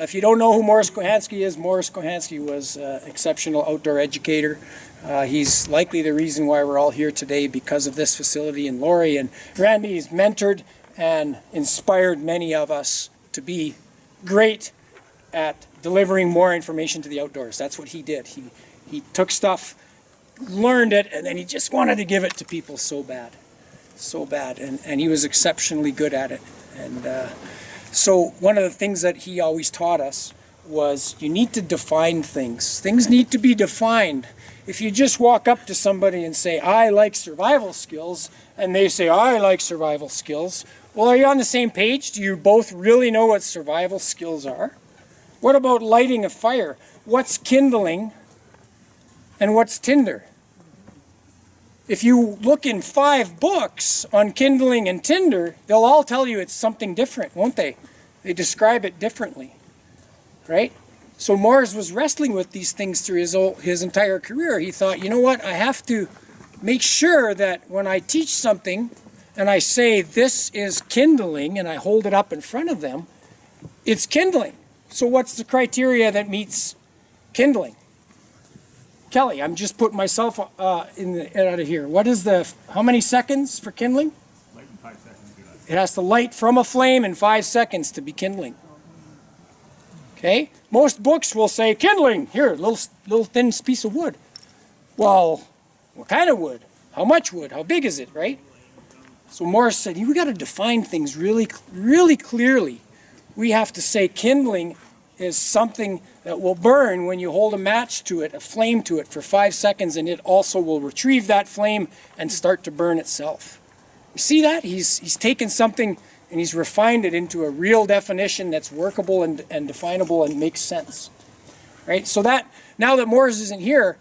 If you don't know who Morris Kohansky is, Morris Kohansky was an exceptional outdoor educator. He's likely the reason why we're all here today because of this facility. And Lori and Randy has mentored and inspired many of us to be great at delivering more information to the outdoors. That's what he did. He took stuff, learned it, and then he just wanted to give it to people so bad. So bad. And he was exceptionally good at it. And so one of the things that he always taught us was you need to define things. Things need to be defined. If you just walk up to somebody and say, I like survival skills, and they say, I like survival skills, well, are you on the same page? Do you both really know what survival skills are? What about lighting a fire? What's kindling and what's tinder? If you look in 5 books on kindling and tinder, they'll all tell you it's something different, won't they? They describe it differently, right? So Morris was wrestling with these things through his entire career. He thought, you know what, I have to make sure that when I teach something and I say this is kindling and I hold it up in front of them, it's kindling. So what's the criteria that meets kindling? Kelly, I'm just putting myself out of here. What is how many seconds for kindling? Light in 5 seconds. It has to light from a flame in 5 seconds to be kindling. Okay? Most books will say kindling. Here, little thin piece of wood. Well, what kind of wood? How much wood? How big is it, right? So Morris said, we got to define things really, really clearly. We have to say kindling is something that will burn when you hold a match to it, a flame to it for 5 seconds, and it also will retrieve that flame and start to burn itself. You see that? He's taken something and he's refined it into a real definition that's workable and definable and makes sense. Right? So that, now that Morris isn't here,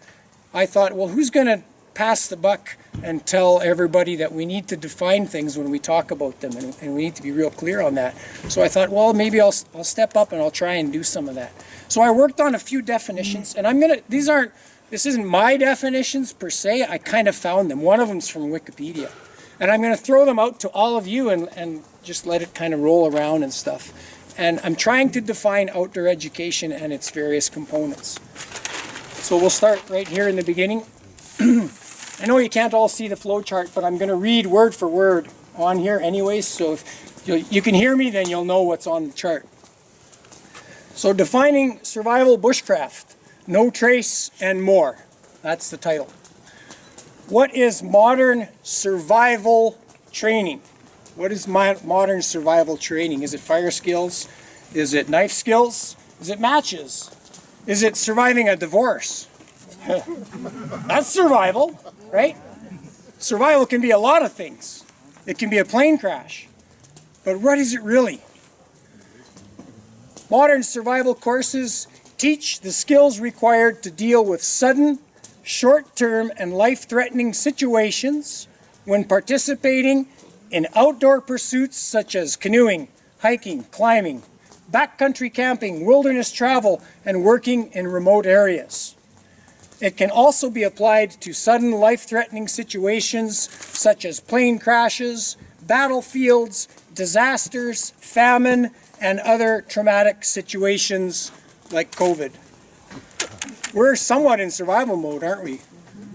I thought, well, who's going to pass the buck and tell everybody that we need to define things when we talk about them, and we need to be real clear on that. So I thought, well, maybe I'll step up and I'll try and do some of that. So I worked on a few definitions, and this isn't my definitions per se, I kind of found them. One of them's from Wikipedia. And I'm going to throw them out to all of you and just let it kind of roll around and stuff. And I'm trying to define outdoor education and its various components. So we'll start right here in the beginning. I know you can't all see the flow chart, but I'm going to read word for word on here anyways, so if you can hear me, then you'll know what's on the chart. So defining survival bushcraft, no trace and more. That's the title. What is modern survival training? What is modern survival training? Is it fire skills? Is it knife skills? Is it matches? Is it surviving a divorce? That's survival, right? Survival can be a lot of things. It can be a plane crash. But what is it really? Modern survival courses teach the skills required to deal with sudden, short-term, and life-threatening situations when participating in outdoor pursuits such as canoeing, hiking, climbing, backcountry camping, wilderness travel, and working in remote areas. It can also be applied to sudden life-threatening situations such as plane crashes, battlefields, disasters, famine, and other traumatic situations like COVID. We're somewhat in survival mode, aren't we?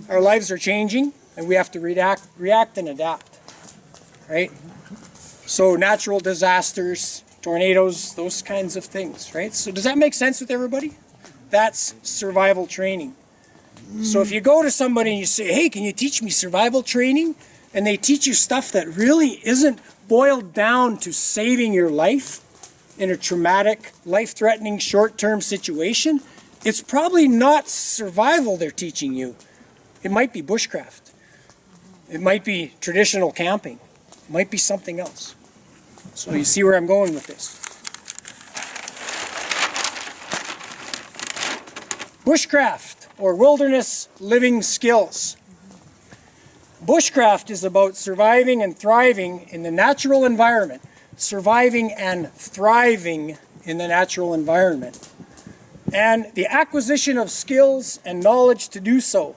Our lives are changing, and we have to react and adapt, right? So natural disasters, tornadoes, those kinds of things, right? So does that make sense with everybody? That's survival training. So if you go to somebody and you say, hey, can you teach me survival training? And they teach you stuff that really isn't boiled down to saving your life in a traumatic, life-threatening, short-term situation, it's probably not survival they're teaching you. It might be bushcraft. It might be traditional camping. It might be something else. So you see where I'm going with this. Bushcraft, or wilderness living skills. Bushcraft is about surviving and thriving in the natural environment. Surviving and thriving in the natural environment. And the acquisition of skills and knowledge to do so.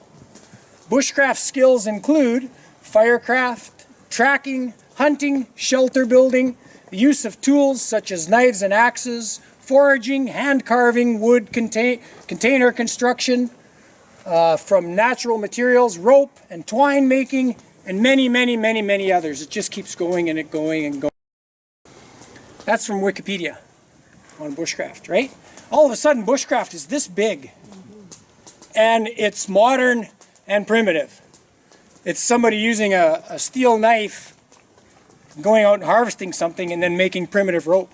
Bushcraft skills include firecraft, tracking, hunting, shelter building, the use of tools such as knives and axes, foraging, hand carving, wood container construction, from natural materials, rope and twine making, and many, many, many, many others. It just keeps going and going. That's from Wikipedia on bushcraft, right? All of a sudden, bushcraft is this big, and it's modern and primitive. It's somebody using a steel knife, going out and harvesting something, and then making primitive rope.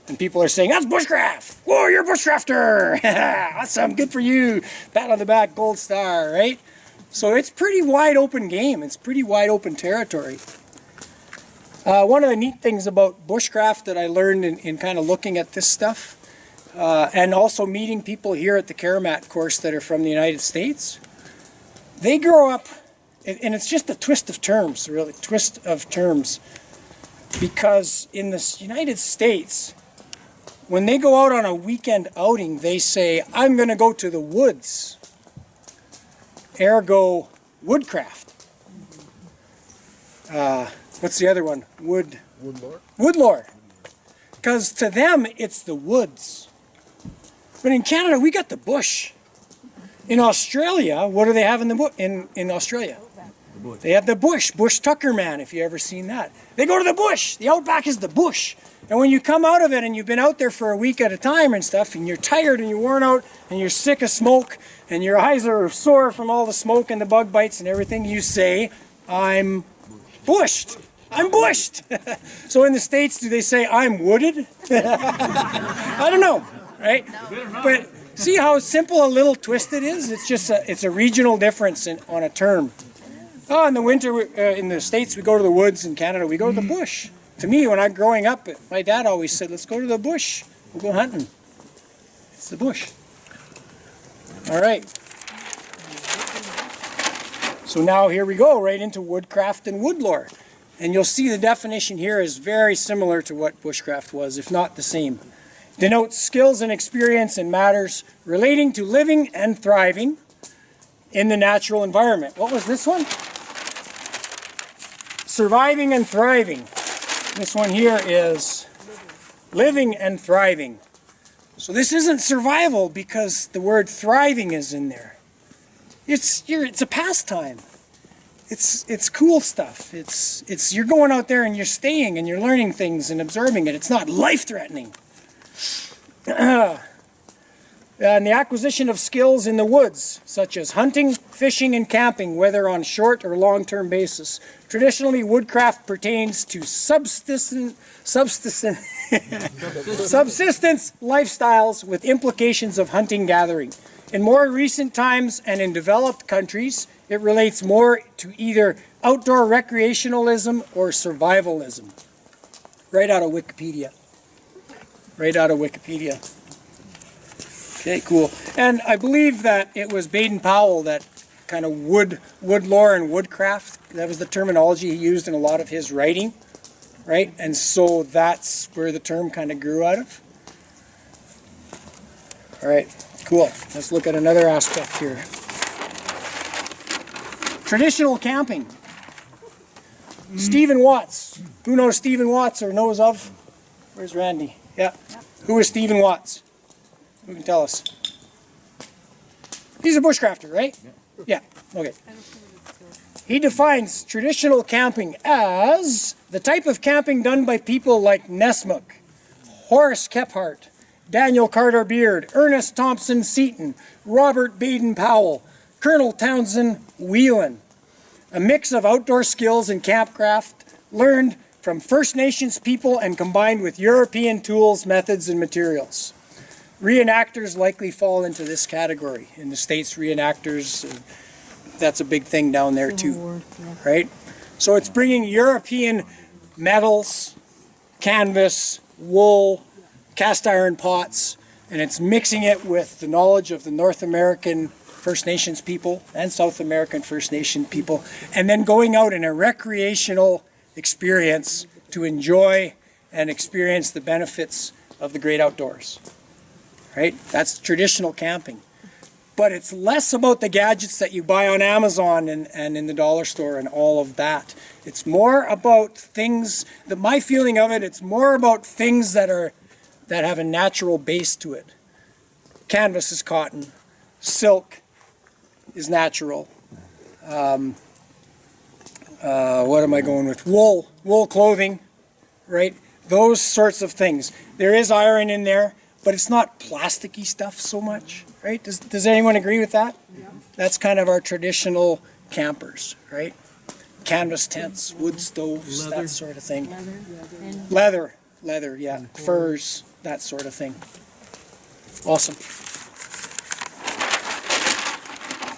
And people are saying, that's bushcraft! Whoa, you're a bushcrafter! Awesome, good for you! Pat on the back, gold star, right? So it's pretty wide open game. It's pretty wide open territory. One of the neat things about bushcraft that I learned in kind of looking at this stuff, and also meeting people here at the Karamat course that are from the United States, they grow up, and it's just a twist of terms, really, twist of terms. Because in the United States, when they go out on a weekend outing, they say, I'm going to go to the woods. Ergo, woodcraft. What's the other one? Woodlore. Woodlore. Because to them, it's the woods. But in Canada, we got the bush. In Australia, what do they have in Australia? The bush. They have the bush tucker man, if you ever seen that. They go to the bush. The outback is the bush. And when you come out of it and you've been out there for a week at a time and stuff, and you're tired and you're worn out and you're sick of smoke and your eyes are sore from all the smoke and the bug bites and everything, you say, I'm bushed. I'm bushed. So in the States, do they say, I'm wooded? I don't know, right? But see how simple a little twist it is? It's just it's a regional difference on a term. Oh, in the winter, in the States, we go to the woods. In Canada, we go to the bush. To me, when I'm growing up, my dad always said, let's go to the bush. We'll go hunting. It's the bush. All right. So now here we go, right into woodcraft and woodlore. And you'll see the definition here is very similar to what bushcraft was, if not the same. Denotes skills and experience in matters relating to living and thriving in the natural environment. What was this one? Surviving and thriving. This one here is living and thriving. So this isn't survival because the word thriving is in there. It's a pastime. It's cool stuff. It's you're going out there and you're staying and you're learning things and absorbing it. It's not life-threatening. And the acquisition of skills in the woods, such as hunting, fishing, and camping, whether on short or long-term basis. Traditionally, woodcraft pertains to subsistence lifestyles with implications of hunting-gathering. In more recent times and in developed countries, it relates more to either outdoor recreationalism or survivalism. Right out of Wikipedia. Right out of Wikipedia. Okay, cool. And I believe that it was Baden-Powell that kind of woodlore and woodcraft, that was the terminology he used in a lot of his writing, right? And so that's where the term kind of grew out of. All right, cool. Let's look at another aspect here. Traditional camping. Stephen Watts. Who knows Stephen Watts or knows of? Where's Randy? Yeah. Who is Stephen Watts? Who can tell us? He's a bushcrafter, right? Yeah. Okay. He defines traditional camping as the type of camping done by people like Nessmuk, Horace Kephart, Daniel Carter Beard, Ernest Thompson Seton, Robert Baden-Powell, Colonel Townsend Whelan. A mix of outdoor skills and campcraft learned from First Nations people and combined with European tools, methods, and materials. Reenactors likely fall into this category. In the States, reenactors, that's a big thing down there too, right? So it's bringing European metals, canvas, wool, cast iron pots, and it's mixing it with the knowledge of the North American First Nations people and South American First Nation people, and then going out in a recreational experience to enjoy and experience the benefits of the great outdoors. Right? That's traditional camping. But it's less about the gadgets that you buy on Amazon and in the dollar store and all of that. It's more about things, my feeling of it, it's more about things that are that have a natural base to it. Canvas is cotton. Silk is natural. What am I going with? Wool clothing, right? Those sorts of things. There is iron in there, but it's not plasticky stuff so much, right? Does anyone agree with that? Yeah. That's kind of our traditional campers, right? Canvas tents, wood stoves, that sort of thing. Leather, yeah. Furs, that sort of thing. Awesome.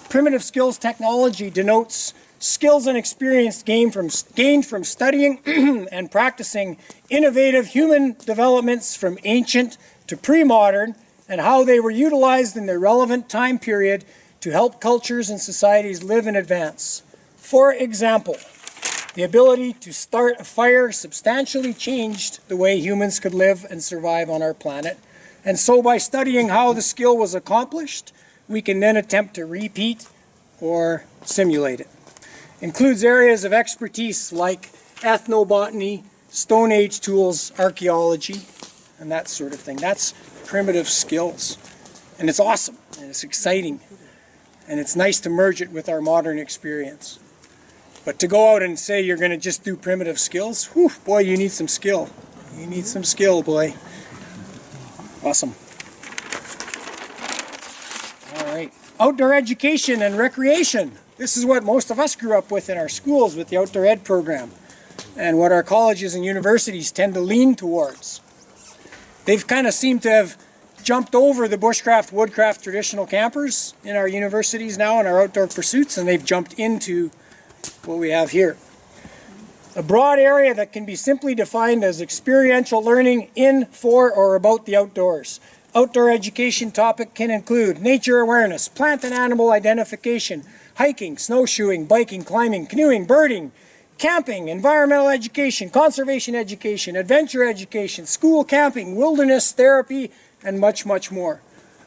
Primitive skills technology denotes skills and experience gained from studying and practicing innovative human developments from ancient to pre-modern, and how they were utilized in their relevant time period to help cultures and societies live and advance. For example, the ability to start a fire substantially changed the way humans could live and survive on our planet. And so by studying how the skill was accomplished, we can then attempt to repeat or simulate it. Includes areas of expertise like ethnobotany, Stone Age tools, archaeology, and that sort of thing. That's primitive skills. And it's awesome, and it's exciting, and it's nice to merge it with our modern experience. But to go out and say you're going to just do primitive skills, whew, boy, you need some skill. You need some skill, boy. Awesome. All right. Outdoor education and recreation. This is what most of us grew up with in our schools with the outdoor ed program, and what our colleges and universities tend to lean towards. They've kind of seemed to have jumped over the bushcraft, woodcraft traditional campers in our universities now in our outdoor pursuits, and they've jumped into what we have here. A broad area that can be simply defined as experiential learning in, for, or about the outdoors. Outdoor education topic can include nature awareness, plant and animal identification, hiking, snowshoeing, biking, climbing, canoeing, birding, camping, environmental education, conservation education, adventure education, school camping, wilderness therapy, and much, much more.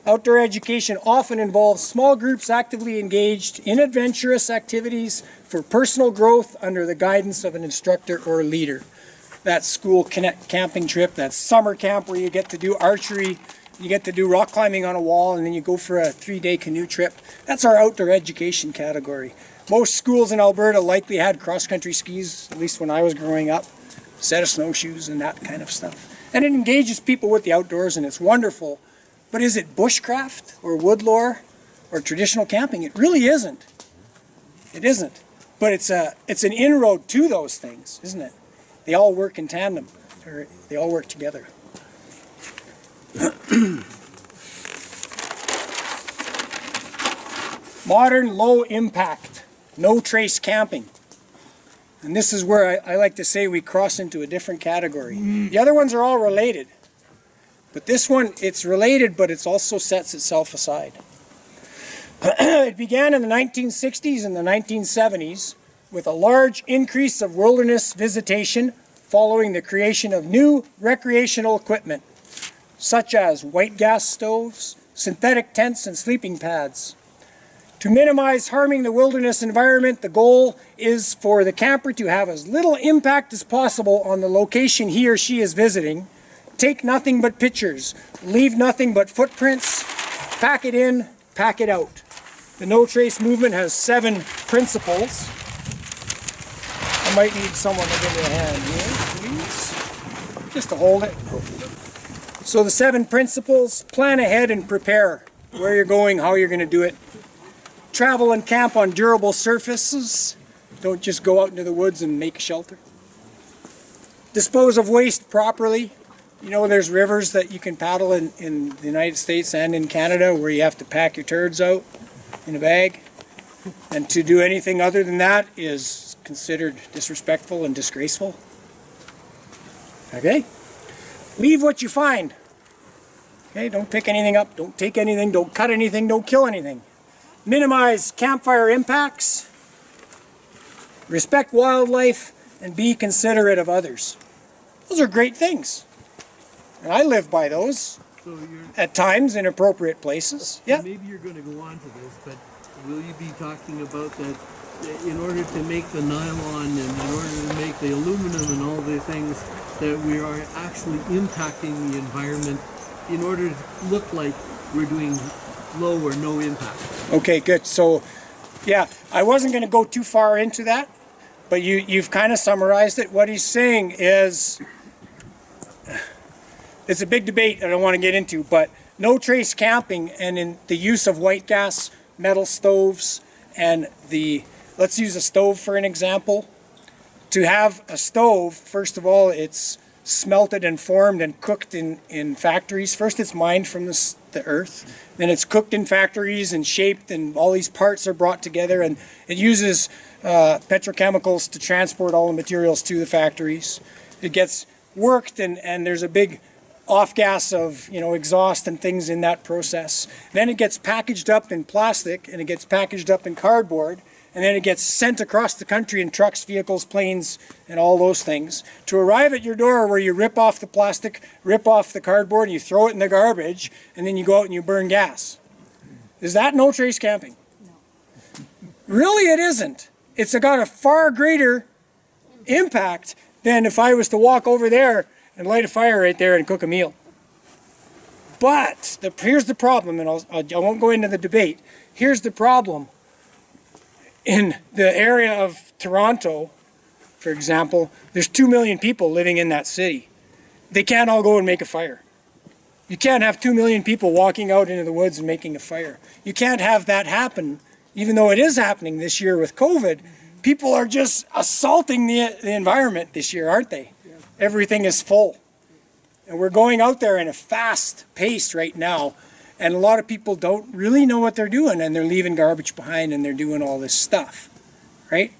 Outdoor education often involves small groups actively engaged in adventurous activities for personal growth under the guidance of an instructor or leader. That school camping trip, that summer camp where you get to do archery, you get to do rock climbing on a wall, and then you go for a 3-day canoe trip. That's our outdoor education category. Most schools in Alberta likely had cross-country skis, at least when I was growing up, a set of snowshoes and that kind of stuff. And it engages people with the outdoors, and it's wonderful. But is it bushcraft or woodlore or traditional camping? It really isn't. It isn't. But it's an inroad to those things, isn't it? They all work in tandem, or they all work together. Modern low impact, no trace camping. And this is where I like to say we cross into a different category. The other ones are all related. But this one, it's related, but it also sets itself aside. It began in the 1960s and the 1970s with a large increase of wilderness visitation following the creation of new recreational equipment, such as white gas stoves, synthetic tents, and sleeping pads. To minimize harming the wilderness environment, the goal is for the camper to have as little impact as possible on the location he or she is visiting. Take nothing but pictures, leave nothing but footprints, pack it in, pack it out. The no trace movement has 7 principles. I might need someone to give me a hand here, please, just to hold it. So the 7 principles: plan ahead and prepare where you're going, how you're going to do it. Travel and camp on durable surfaces. Don't just go out into the woods and make shelter. Dispose of waste properly. You know, there's rivers that you can paddle in the United States and in Canada where you have to pack your turds out in a bag. And to do anything other than that is considered disrespectful and disgraceful. Okay? Leave what you find. Okay, don't pick anything up, don't take anything, don't cut anything, don't kill anything. Minimize campfire impacts. Respect wildlife and be considerate of others. Those are great things. And I live by those at times in appropriate places. Yeah. Maybe you're going to go on to this, but will you be talking about that in order to make the nylon and in order to make the aluminum and all the things, that we are actually impacting the environment in order to look like we're doing low or no impact. Okay, good. So, yeah, I wasn't going to go too far into that, but you've kind of summarized it. What he's saying is, it's a big debate I don't want to get into, but no trace camping and in the use of white gas, metal stoves, and let's use a stove for an example. To have a stove, first of all, it's smelted and formed and cooked in factories. First it's mined from the earth, then it's cooked in factories and shaped, and all these parts are brought together, and it uses petrochemicals to transport all the materials to the factories. It gets worked, and there's a big off gas of exhaust and things in that process. Then it gets packaged up in plastic, and it gets packaged up in cardboard, and then it gets sent across the country in trucks, vehicles, planes, and all those things to arrive at your door, where you rip off the plastic, rip off the cardboard, and you throw it in the garbage, and then you go out and you burn gas. Is that no trace camping? No. Really, it isn't. It's got a far greater impact than if I was to walk over there and light a fire right there and cook a meal. But here's the problem, and I won't go into the debate. Here's the problem. In the area of Toronto, for example, there's 2 million people living in that city. They can't all go and make a fire. You can't have 2 million people walking out into the woods and making a fire. You can't have that happen, even though it is happening this year with COVID. People are just assaulting the environment this year, aren't they? Everything is full. And we're going out there in a fast pace right now. And a lot of people don't really know what they're doing, and they're leaving garbage behind, and they're doing all this stuff, right?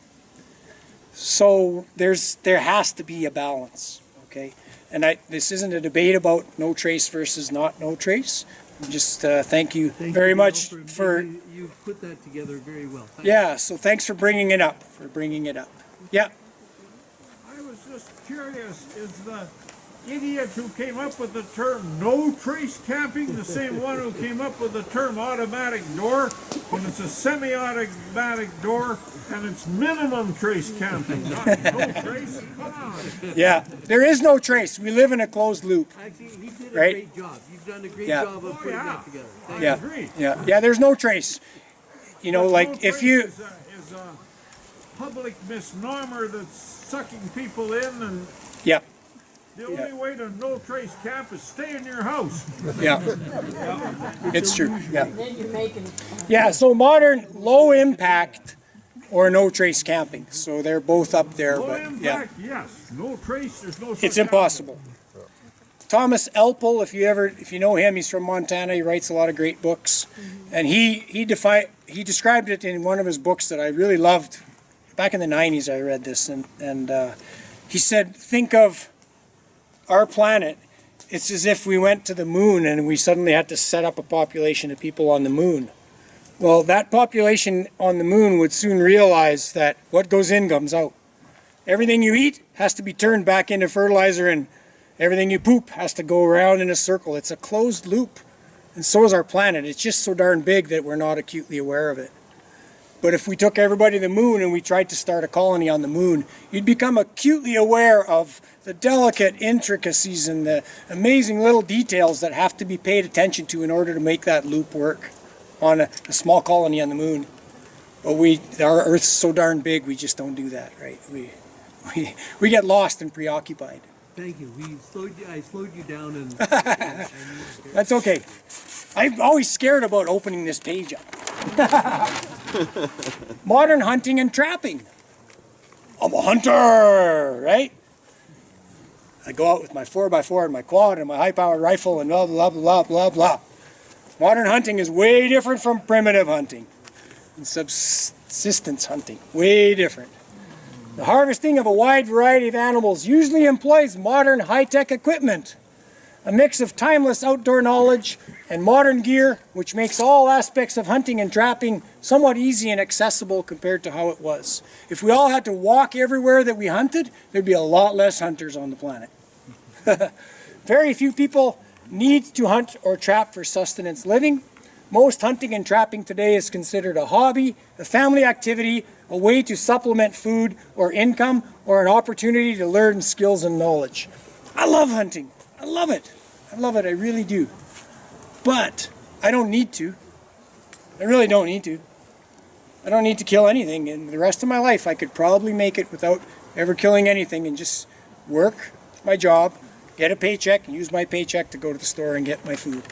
So there has to be a balance, okay? And this isn't a debate about no trace versus not no trace. Just thank you very much for you put that together very well. Yeah, so thanks for bringing it up. Yeah. I was just curious, is the idiot who came up with the term no trace camping the same one who came up with the term automatic door, when it's a semi-automatic door and it's minimum trace camping, not no trace? Come on. Yeah, there is no trace. We live in a closed loop. Actually, he did a Right? great job. You've done a great Yeah. job of putting that together. Thank Yeah, agree. yeah, there's no trace. Like No if trace you, is a public misnomer that's sucking people in, and yeah, the only way to no trace camp is stay in your house. yeah, it's true. Yeah, so modern low impact or no trace camping. So they're both up there, Low but yeah, impact, yes. No trace, there's no such it's impossible. Thomas Elpel, if you know him, he's from Montana. He writes a lot of great books, and he described it in one of his books that I really loved. Back in the 90s, I read this, and he said, think of our planet. It's as if we went to the moon and we suddenly had to set up a population of people on the moon. Well, that population on the moon would soon realize that what goes in comes out. Everything you eat has to be turned back into fertilizer, and everything you poop has to go around in a circle. It's a closed loop. And so is our planet. It's just so darn big that we're not acutely aware of it. But if we took everybody to the moon and we tried to start a colony on the moon, you'd become acutely aware of the delicate intricacies and the amazing little details that have to be paid attention to in order to make that loop work on a small colony on the moon. But our Earth's so darn big, we just don't do that, right? We get lost and preoccupied. Thank you. I slowed you down, and That's okay. I'm always scared about opening this page up. Modern hunting and trapping. I'm a hunter, right? I go out with my 4x4 and my quad and my high-powered rifle and blah, blah, blah, blah, blah. Modern hunting is way different from primitive hunting and subsistence hunting. Way different. The harvesting of a wide variety of animals usually employs modern high-tech equipment, a mix of timeless outdoor knowledge and modern gear, which makes all aspects of hunting and trapping somewhat easy and accessible compared to how it was. If we all had to walk everywhere that we hunted, there'd be a lot less hunters on the planet. Very few people need to hunt or trap for sustenance living. Most hunting and trapping today is considered a hobby, a family activity, a way to supplement food or income, or an opportunity to learn skills and knowledge. I love hunting. I love it. I love it. I really do. But I don't need to. I really don't need to. I don't need to kill anything. And the rest of my life, I could probably make it without ever killing anything and just work my job, get a paycheck, and use my paycheck to go to the store and get my food.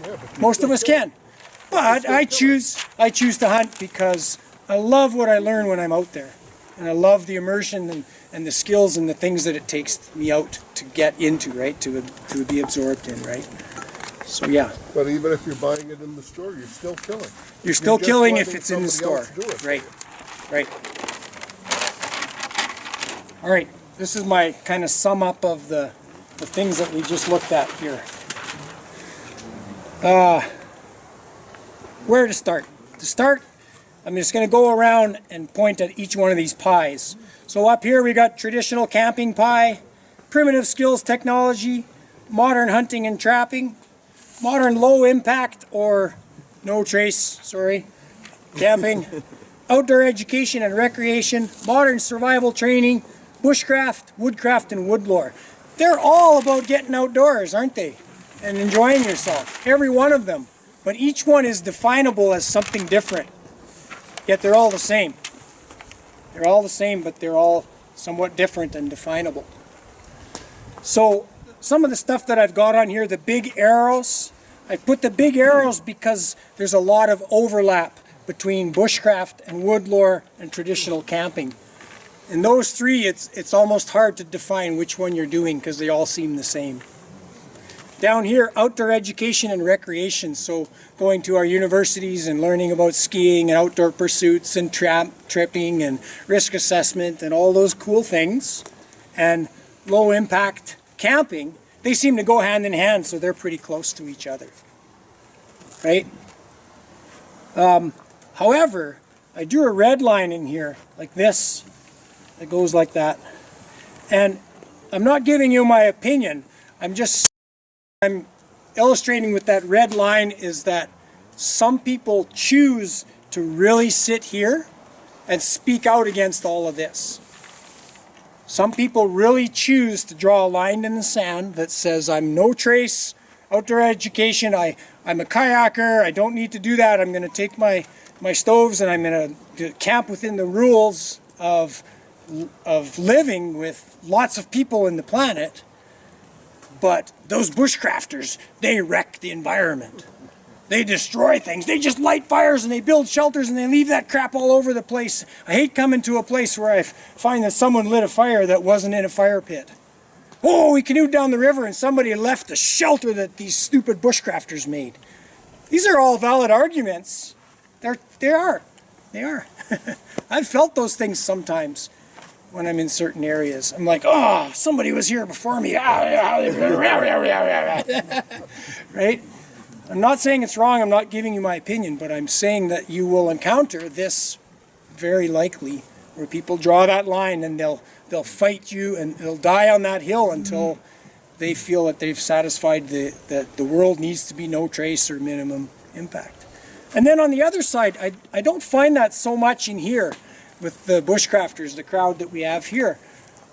Yeah, Most of us can. But I choose to hunt because I love what I learn when I'm out there. And I love the immersion and the skills and the things that it takes me out to get into, right? To be absorbed in, right? So yeah. But even if you're buying it in the store, you're still killing. You're still just killing if letting it's in the store. somebody else do it. Right. Right. All right. This is my kind of sum up of the things that we just looked at here. Where to start? To start, I'm just going to go around and point at each one of these pies. So up here we got traditional camping pie, primitive skills technology, modern hunting and trapping, modern low impact or no trace, camping, outdoor education and recreation, modern survival training, bushcraft, woodcraft, and woodlore. They're all about getting outdoors, aren't they? And enjoying yourself, every one of them. But each one is definable as something different. Yet they're all the same. They're all the same, but they're all somewhat different and definable. So some of the stuff that I've got on here, the big arrows, I put the big arrows because there's a lot of overlap between bushcraft and woodlore and traditional camping. In those three, it's almost hard to define which one you're doing because they all seem the same. Down here, outdoor education and recreation, so going to our universities and learning about skiing and outdoor pursuits and tripping and risk assessment and all those cool things. And low impact camping, they seem to go hand in hand, so they're pretty close to each other, right? However, I drew a red line in here like this. It goes like that. And I'm not giving you my opinion. I'm illustrating with that red line is that some people choose to really sit here and speak out against all of this. Some people really choose to draw a line in the sand that says, I'm no trace, outdoor education, I'm a kayaker, I don't need to do that, I'm going to take my stoves and I'm going to camp within the rules of living with lots of people in the planet. But those bushcrafters, they wreck the environment. They destroy things. They just light fires and they build shelters and they leave that crap all over the place. I hate coming to a place where I find that someone lit a fire that wasn't in a fire pit. Oh, we canoed down the river and somebody left the shelter that these stupid bushcrafters made. These are all valid arguments. They are. I've felt those things sometimes. When I'm in certain areas, I'm like, oh, somebody was here before me. Right? I'm not saying it's wrong. I'm not giving you my opinion, but I'm saying that you will encounter this very likely, where people draw that line and they'll fight you and they'll die on that hill until they feel that they've satisfied that the world needs to be no trace or minimum impact. And then on the other side, I don't find that so much in here. With the bushcrafters, the crowd that we have here.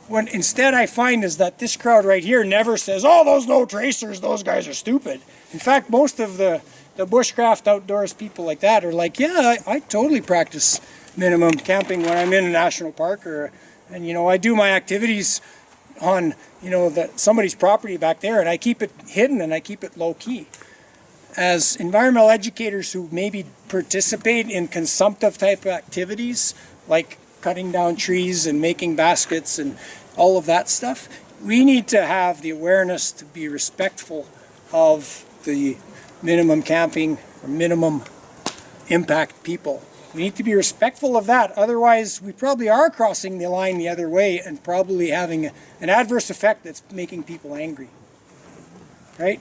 What instead I find is that this crowd right here never says, oh, those no tracers, those guys are stupid. In fact, most of the bushcraft outdoors people like that are like, yeah, I totally practice minimum camping when I'm in a national park and I do my activities on, somebody's property back there and I keep it hidden and I keep it low key. As environmental educators who maybe participate in consumptive type activities, like cutting down trees and making baskets and all of that stuff, we need to have the awareness to be respectful of the minimum camping or minimum impact people. We need to be respectful of that, otherwise we probably are crossing the line the other way and probably having an adverse effect that's making people angry, right?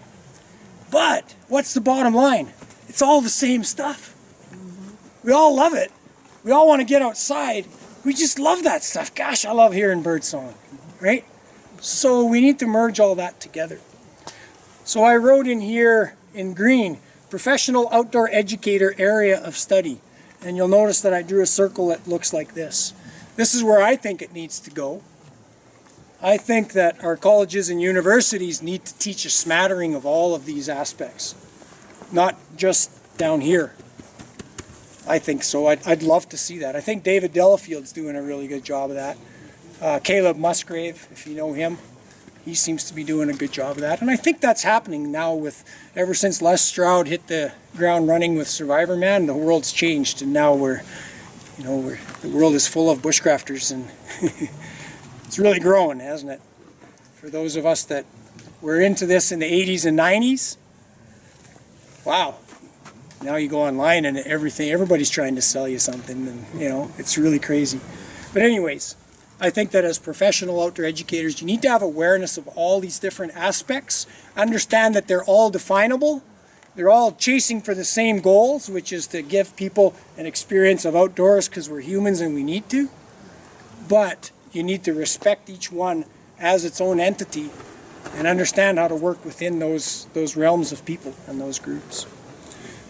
But what's the bottom line? It's all the same stuff. We all love it. We all want to get outside. We just love that stuff. Gosh, I love hearing birdsong, right? So we need to merge all that together. So I wrote in here in green, professional outdoor educator area of study. And you'll notice that I drew a circle that looks like this. This is where I think it needs to go. I think that our colleges and universities need to teach a smattering of all of these aspects, not just down here. I think so. I'd love to see that. I think David Delafield's doing a really good job of that. Caleb Musgrave, if you know him, he seems to be doing a good job of that. And I think that's happening now with, ever since Les Stroud hit the ground running with Survivor Man, the world's changed. And now the world is full of bushcrafters, and it's really growing, hasn't it? For those of us that were into this in the 80s and 90s, wow. Now you go online and everybody's trying to sell you something, and it's really crazy. But anyways, I think that as professional outdoor educators, you need to have awareness of all these different aspects. Understand that they're all definable. They're all chasing for the same goals, which is to give people an experience of outdoors because we're humans and we need to. But you need to respect each one as its own entity and understand how to work within those realms of people and those groups.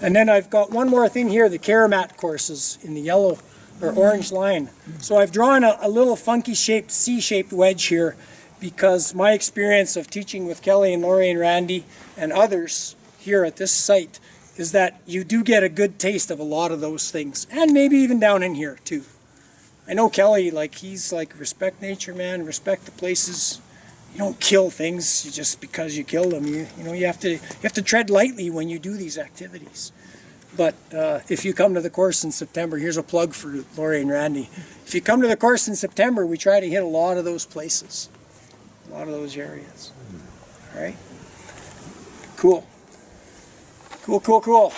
And then I've got one more thing here, the Karamat courses in the yellow or orange line. So I've drawn a little funky shaped C-shaped wedge here because my experience of teaching with Kelly and Lori and Randy and others here at this site is that you do get a good taste of a lot of those things, and maybe even down in here too. I know Kelly, he's like, respect nature, man, respect the places. You don't kill things just because you kill them. You have to tread lightly when you do these activities. But if you come to the course in September, here's a plug for Lori and Randy. If you come to the course in September, we try to hit a lot of those places, a lot of those areas. All right? Cool. Cool.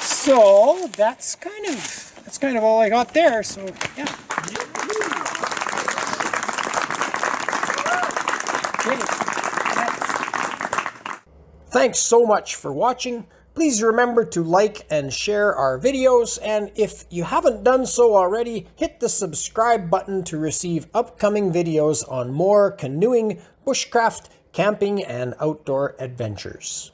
So that's kind of all I got there. So yeah. Okay. Thanks so much for watching. Please remember to like and share our videos, and if you haven't done so already, hit the subscribe button to receive upcoming videos on more canoeing, bushcraft, camping, and outdoor adventures.